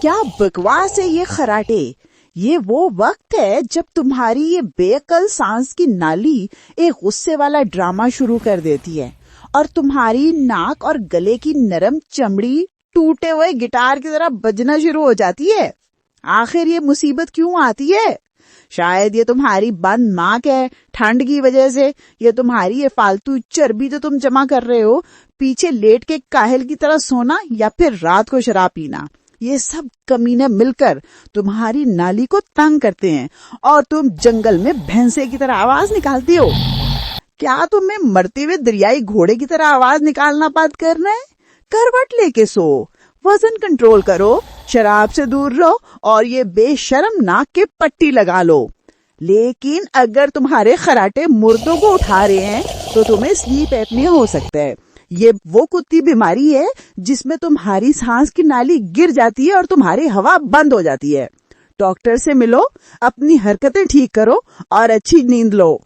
کیا بکواس ہے یہ خراٹے. یہ وہ وقت ہے جب تمہاری یہ بے عقل سانس کی نالی ایک غصے والا ڈرامہ شروع کر دیتی ہے اور تمہاری ناک اور گلے کی نرم چمڑی ٹوٹے ہوئے گٹار کی طرح بجنا شروع ہو جاتی ہے. آخر یہ مصیبت کیوں آتی ہے؟ شاید یہ تمہاری بند ناک ہے ٹھنڈ کی وجہ سے، یہ تمہاری یہ فالتو چربی جو تم جمع کر رہے ہو، پیچھے لیٹ کے کاہل کی طرح سونا، یا پھر رات کو شراب پینا. یہ سب کمینے مل کر تمہاری نالی کو تنگ کرتے ہیں اور تم جنگل میں بھینسے کی طرح آواز نکالتی ہو. کیا تمہیں مرتے ہوئے دریائی گھوڑے کی طرح آواز نکالنا بند کرنا ہے؟ کروٹ لے کے سو، وزن کنٹرول کرو، شراب سے دور رہو اور یہ بے شرم ناک کے پٹی لگا لو. لیکن اگر تمہارے خراٹے مردوں کو اٹھا رہے ہیں تو تمہیں سلیپ ایپنیا ہو سکتا ہے. یہ وہ کتی بیماری ہے جس میں تمہاری سانس کی نالی گر جاتی ہے اور تمہاری ہوا بند ہو جاتی ہے. ڈاکٹر سے ملو، اپنی حرکتیں ٹھیک کرو اور اچھی نیند لو.